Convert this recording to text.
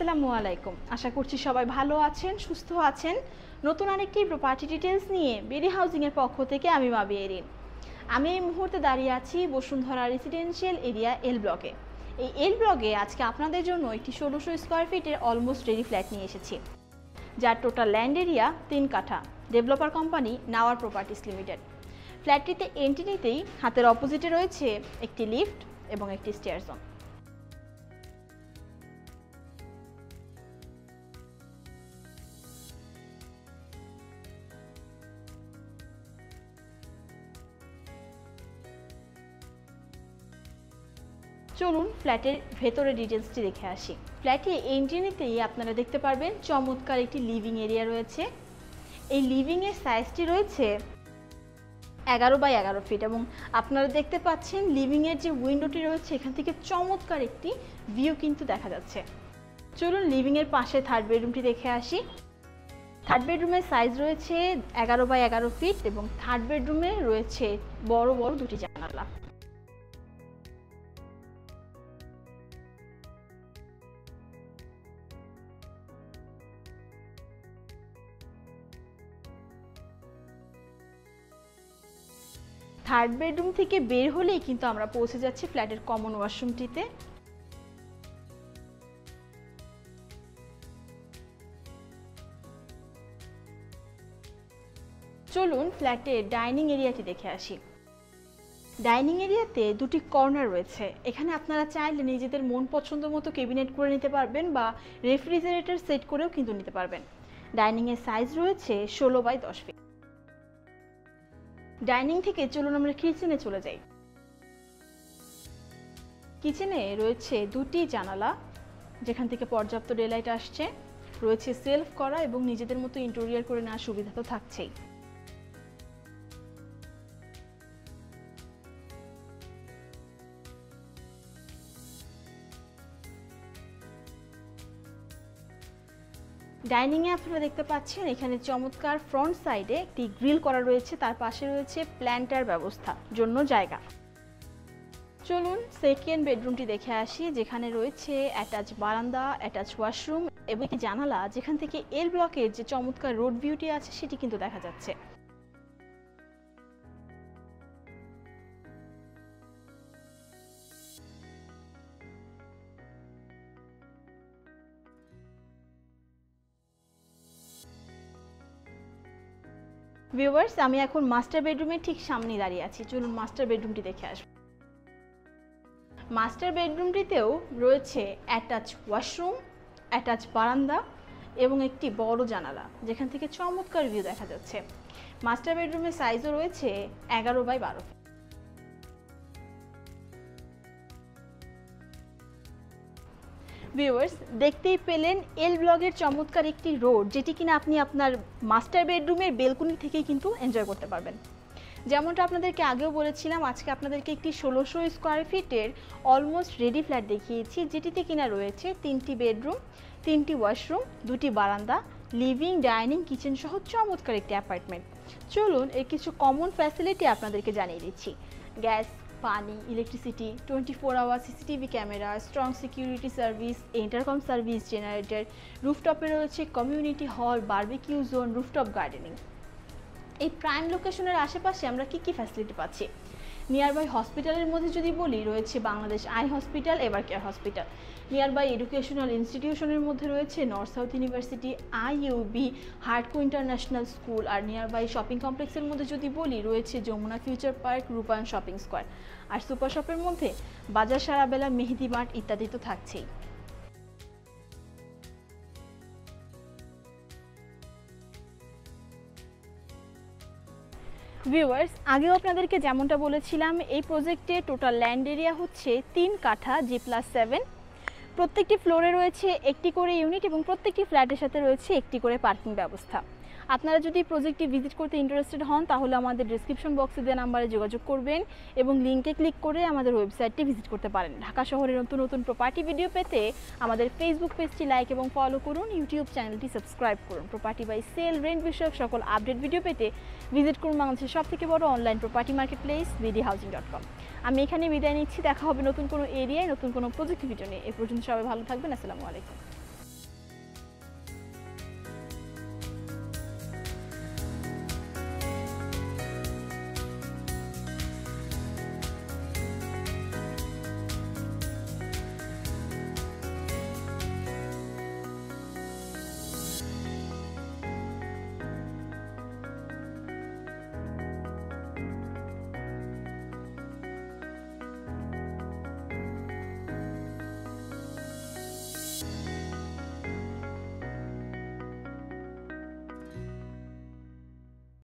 আসসালামু আলাইকুম। আশা করছি সবাই ভালো আছেন, সুস্থ আছেন। নতুন আরেকটি প্রপার্টি ডিটেইলস নিয়ে বেরি হাউজিং এর পক্ষ থেকে আমি মাবি এরিন। আমি এই মুহূর্তে দাঁড়িয়ে আছি বসুন্ধরা রেসিডেন্সিয়াল এরিয়া এল ব্লকে। এই এল ব্লকে আজকে আপনাদের জন্য একটি 1600 স্কয়ার ফিটের অলমোস্ট রেডি ফ্ল্যাট নিয়ে এসেছি, যার টোটাল ল্যান্ড এরিয়া 3 কাঠা। ডেভেলপার কোম্পানি নাওয়ার প্রপার্টিস লিমিটেড। ফ্ল্যাটটিতে এন্ট্রি নিতেই হাতের অপোজিটে রয়েছে একটি লিফট এবং একটি স্টেয়ার জোন। চলুন ফ্ল্যাটের ভেতরে ডিটেলসটি দেখে আসি। ফ্ল্যাটে এন্ট্রি নিতেই আপনারা দেখতে পারবেন চমৎকার একটি লিভিং এরিয়া রয়েছে। এই লিভিং এর সাইজটি রয়েছে 11 বাই 11 ফিট এবং আপনারা দেখতে পাচ্ছেন লিভিং এর যে উইন্ডোটি রয়েছে এখান থেকে চমৎকার একটি ভিউ কিন্তু দেখা যাচ্ছে। চলুন লিভিং এর পাশে থার্ড বেডরুমটি দেখে আসি। থার্ড বেডরুমের সাইজ রয়েছে 11 বাই 11 ফিট এবং থার্ড বেডরুমে রয়েছে বড় বড় দুটি জানালা। থার্ড বেডরুম থেকে বের হলেই কিন্তু আমরা পৌঁছে যাচ্ছি ফ্ল্যাটের কমন ওয়াশরুমটিতে। চলুন ফ্ল্যাটের ডাইনিং এরিয়াটি দেখে আসি। ডাইনিং এরিয়াতে দুটি কর্নার রয়েছে। এখানে আপনারা চাইলে নিজেদের মন পছন্দ মতো ক্যাবিনেট করে নিতে পারবেন বা রেফ্রিজারেটর সেট করেও কিন্তু নিতে পারবেন। ডাইনিং এর সাইজ রয়েছে 16 বাই 10 ফিট। ডাইনিং থেকে চলুন আমরা কিচেনে চলে যাই। কিচেনে রয়েছে দুটি জানালা, যেখান থেকে পর্যাপ্ত ডেলাইট আসছে। রয়েছে সেলফ করা এবং নিজেদের মতো ইন্টেরিয়র করে নেওয়ার সুবিধা তো থাকছেই। ডাইনিং এ আপনারা দেখতে পাচ্ছেন এখানে চমৎকার ফ্রন্ট সাইডে একটি গ্রিল করা রয়েছে, তার পাশে রয়েছে প্ল্যান্টার ব্যবস্থা জন্য জায়গা। চলুন সেকেন্ড বেডরুমটি দেখে আসি, যেখানে রয়েছে অ্যাটাচ বারান্দা, অ্যাটাচ ওয়াশরুম এবং একটি জানালা, যেখান থেকে এল ব্লকের যে চমৎকার রোড ভিউটি আছে সেটি কিন্তু দেখা যাচ্ছে। ভিউয়ার্স, আমি এখন মাস্টার বেডরুমের ঠিক সামনে দাঁড়িয়ে আছি। চলুন মাস্টার বেডরুমটি দেখে আসব। মাস্টার বেডরুমটিতেও রয়েছে অ্যাটাচ ওয়াশরুম, অ্যাটাচ বারান্দা এবং একটি বড় জানালা, যেখান থেকে চমৎকার ভিউ দেখা যাচ্ছে। মাস্টার বেডরুমের সাইজও রয়েছে 11 বাই 12 ফিট। ভিউয়ার্স, দেখতেই পেলেন এল ব্লকের চমৎকার একটি রোড, যেটি কিনা আপনি আপনার মাস্টার বেডরুমের বেলকনি থেকেই কিন্তু এনজয় করতে পারবেন। যেমনটা আপনাদেরকে আগেও বলেছিলাম, আজকে আপনাদেরকে একটি 1600 স্কয়ার ফিটের অলমোস্ট রেডি ফ্ল্যাট দেখিয়েছি, যেটিতে কিনা রয়েছে 3টি বেডরুম, 3টি ওয়াশরুম, 2টি বারান্দা, লিভিং, ডাইনিং, কিচেন সহ চমৎকার একটি অ্যাপার্টমেন্ট। চলুন এর কিছু কমন ফ্যাসিলিটি আপনাদেরকে জানিয়ে দিচ্ছি। গ্যাস, পানি, electricity, 24 hour CCTV camera, strong security service, intercom service, generator. রুফটপে রয়েছে community hall, barbecue zone, rooftop gardening. এই প্রাইম লোকেশনের আশেপাশে আমরা কি কি ফ্যাসিলিটি পাচ্ছি? নিয়ারবাই হসপিটালের মধ্যে যদি বলি, রয়েছে Bangladesh eye hospital, Evercare hospital. Nearby educational ইনস্টিটিউশনের মধ্যে রয়েছে নর্থ সাউথ ইউনিভার্সিটি, আইইউবি, হার্টকো ইন্টারন্যাশনাল স্কুল। আর নিয়ারবাই শপিং কমপ্লেক্সের মধ্যে যদি বলি, রয়েছে Jamuna future park, Rupayan shopping square. আর সুপার শপের মধ্যে বাজার সারাবেলা, মেহেদি মার্ট ইত্যাদি তো থাকছেই। ভিউয়ার্স, আগেও আপনাদেরকে যেমনটা বলেছিলাম, এই প্রজেক্টে টোটাল ল্যান্ড এরিয়া হচ্ছে 3 কাঠা G+7। প্রত্যেকটি ফ্লোরে রয়েছে একটি করে ইউনিট এবং প্রত্যেকটি ফ্ল্যাটের সাথে রয়েছে একটি করে পার্কিং ব্যবস্থা। আপনারা যদি প্রজেক্টটি ভিজিট করতে ইন্টারেস্টেড হন, তাহলে আমাদের ডেসক্রিপশন বক্সে দেওয়া নাম্বারে যোগাযোগ করবেন এবং লিঙ্কে ক্লিক করে আমাদের ওয়েবসাইটটি ভিজিট করতে পারেন। ঢাকা শহরের নতুন নতুন প্রপার্টি ভিডিও পেতে আমাদের ফেসবুক পেজটি লাইক এবং ফলো করুন, ইউটিউব চ্যানেলটি সাবস্ক্রাইব করুন। প্রপার্টি বাই সেল, রেন্ট বিষয়ক সকল আপডেট ভিডিও পেতে ভিজিট করুন বাংলাদেশের সবথেকে বড় online property market place BDHousing.com। আমি এখানে বিদায় নিচ্ছি। দেখা হবে নতুন কোনো এরিয়ায় নতুন কোনো প্রজেক্ট ভিডিও নিয়ে। এ পর্যন্ত সবাই ভালো থাকবেন। আসসালামু আলাইকুম।